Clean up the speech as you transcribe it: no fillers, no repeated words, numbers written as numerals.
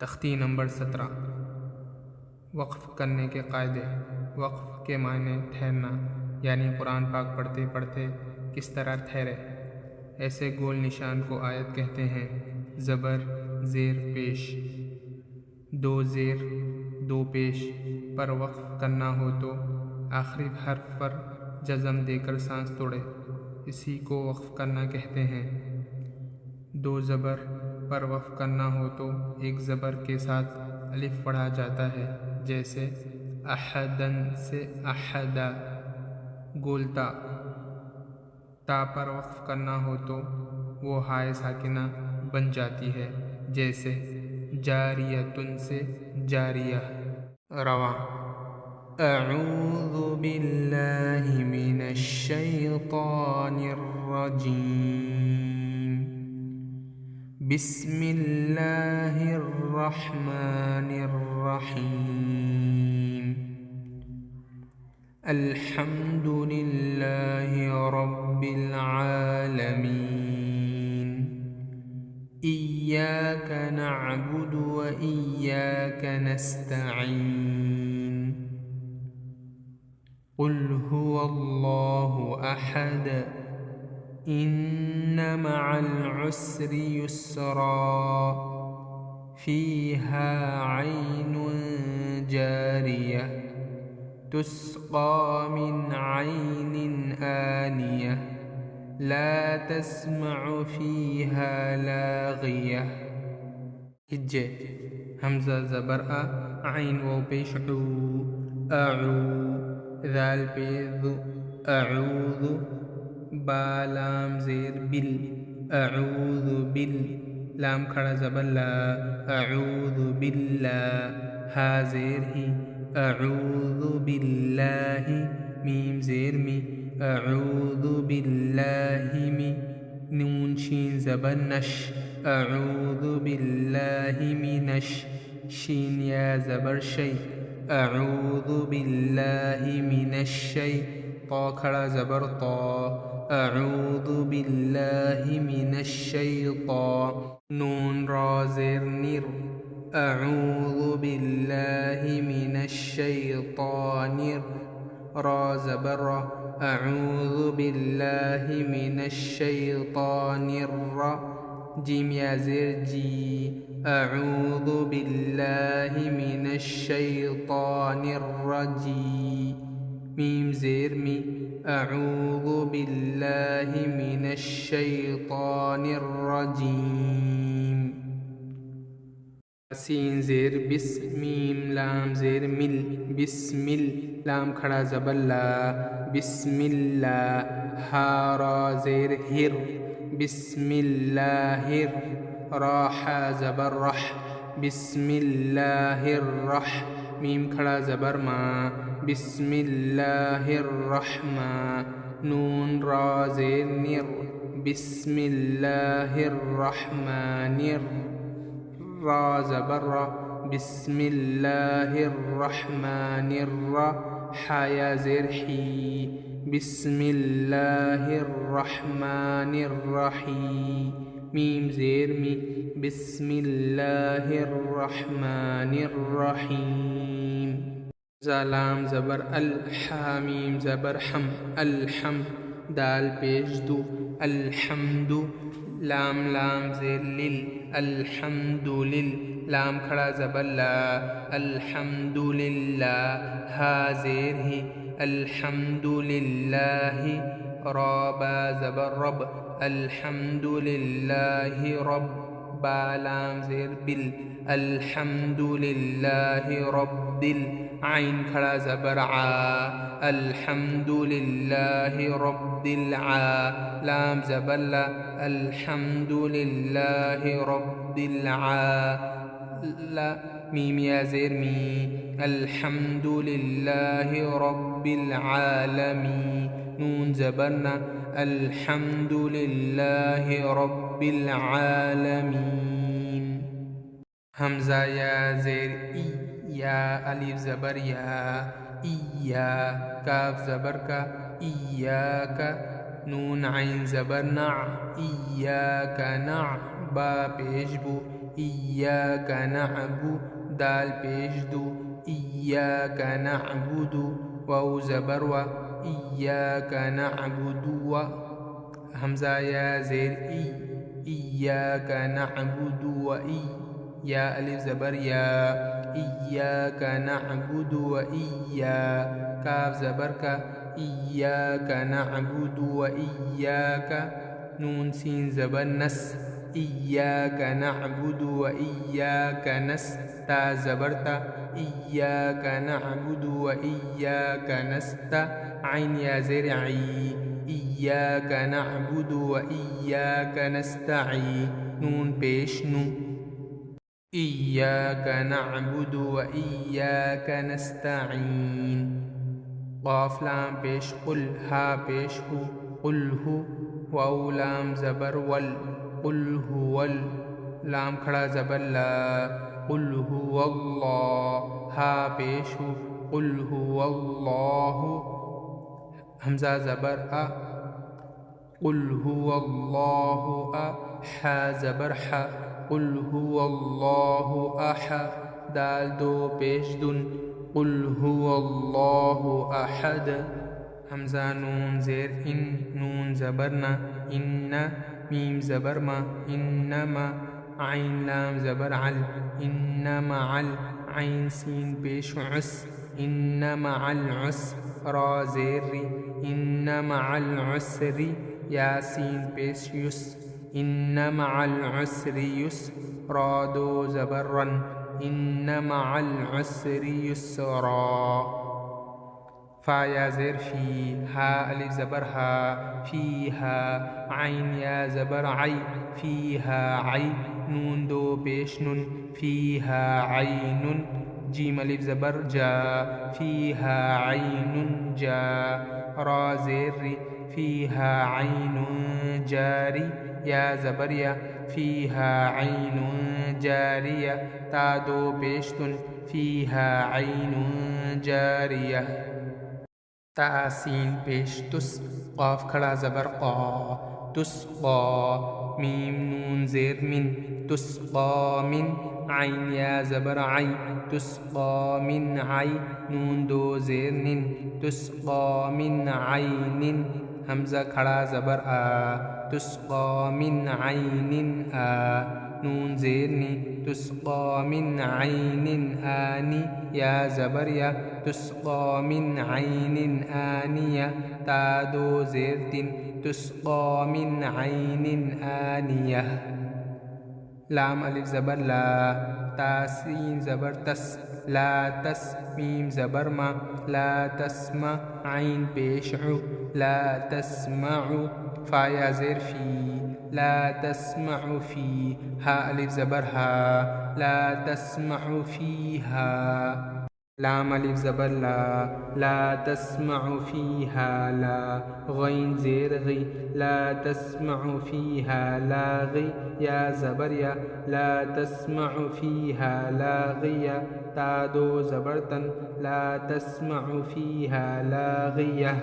تختی نمبر 17 وقف کرنے کے قاعدے۔ وقف کے معنی ٹھہرنا، یعنی قرآن پاک پڑھتے پڑھتے کس طرح ٹھہرے۔ ایسے گول نشان کو آیت کہتے ہیں۔ زبر زیر پیش، دو زیر دو پیش پر وقف کرنا ہو تو آخری حرف پر جزم دے کر سانس توڑے، اسی کو وقف کرنا کہتے ہیں۔ دو زبر پر وقف کرنا ہو تو ایک زبر کے ساتھ الف پڑھا جاتا ہے، جیسے احدن سے احدا۔ گولتا تا پر وقف کرنا ہو تو وہ ہائے ساکنہ بن جاتی ہے، جیسے جاریتن سے جاریہ۔ رواں اعوذ باللہ من الشیطان الرجیم بسم اللہ الرحمن الرحیم الحمد للہ رب العالمین ایاک نعبد و ایاک نستعین قل هو اللہ احد ان مع العسر یسرا فیہا عین جاریہ تسقى من عين آنية لا تسمع فيها لاغية۔ ہجے حمزہ زبر عین و پیش اعو، ذال پیش اعوذ، با لام زیر بل اعوذ بل، لام کھڑا زبر لا اعوذ باللہ، ہا زیر ہی اعوذ باللہ، میم زیر می اعوذ باللہ می، نون شین زبر نش اعوذ باللہ منش، شین یا زبر شی اعوذ باللہ من الشی، طا کھڑا زبر طا اعوذ باللہ من الشیطان، نون را زیر نر اعوذ باللہ من الشیطان، را زبر را اعوذ باللہ من الشیطان الرا، جیم یا زیر جی اعوذ باللہ من الشیطان الرجیم، میم زیر می اعوذ باللہ من الشیطان الرجیم، سین زیر بس، میم لام زیر مل بسمل، لام کھڑا زبر لا بسم اللہ، ہا را زیر ہر بسم اللہ، را حا زبر رح بسم اللہ الرح، میم کھڑا زبر ما بسم اللہ الرحمن، نون را زیر نر بسم اللہ الرحمن، را زبر را بسم اللہ الرحمن الرا، حا یا زیر حی بسم اللہ الرحمن الرحیم، میم زیر می بسم اللہ الرحمن الرحیم، لام زبر الحامیم زبر حم الحم، دال پیش دو الحمد، لام زیر لل الحمد لل، لام کھڑا زبر لا الحمد للہ، ہا زیر ہی الحمد للہ، را با زبر رب الحمد للہ رب، با لام زیر بل الحمد للہ رب عین کھڑا زبر عا الحمد للہ رب العا، لام زبر لا الحمد للہ رب العا، میم یا زیر می الحمد للہ رب العالمین، نون زبرنا الحمد للہ رب العالمین، حمزہ یا زیر ای، یا الف زبر یا ایا، کاف زبر کا ایاک، نون عین زبر نع ایاک نع، با پیش بو إياك نعبد دال پیش دو إياك نعبد واو زبر و إياك نعبد و حمزة يا زير إياك نعبد وإي يا ألف زبر يا إياك نعبد وإيا كاف زبر كا إياك نعبد وإياك نون سين زبر نس إياك نعبد وإياك نستا زبرتا إياك نعبد وإياك نستا عين يا زير عي إياك نعبد وإياك نستعين نون پیش نو إياك نعبد وإياك نستعين قاف لام پیش قل ها پیش هو قل هو واو لام زبر ول قل هو لام کھڑا زبر لا قل هو الله ها پیش هو قل هو الله حمزة زبر قل هو الله حا زبر حا قل هو الله أحد دال دو پیش دن قل هو الله أحد حمزة نون زير نون زبرنا إن ميم زبر ما إنما عين لام زبر عل إنما عل عين سين پیش عس إنما العسر را زير إنما العسر ياسين پیش يس إنما العسر يسرا دو زبرا إنما العسر يسرا فا يا زر في ها ألف زبر ها فيها عين يا زبر عي فيها عي نون دو پیش نون فيها عين جيم ألف زبر جا فيها عين جا را زر فيها عين جاري يا زبر يا فيها عين جارية تا دو پیشتن فيها عين جارية تا سين پیش تس قاف کھڑا زبر قا تسقى ميم نون زير من تسقى من عين يا زبر عي تسقى من عي نون دو زير نن تسقى من عين حمزة کھڑا زبر تسقى من عين نون زير ني تسقى من عين آني يا زبر يا تسقى من عين آنية تا دو زير تن تسقى من عين آنية لام ألف زبر لا تا سين زبر تس لا تس ميم زبر ما لا تسمع عين پیش عو لا تسمع فا يا زير في لا تسمع في ها ألف زبر ها لا تسمع فيها لام ألف زبر لا تسمع فيها لا غين زير غي لا تسمع فيها لاغي يا زبر يا لا تسمع فيها لاغية تا دو زبرتن لا تسمع فيها لاغية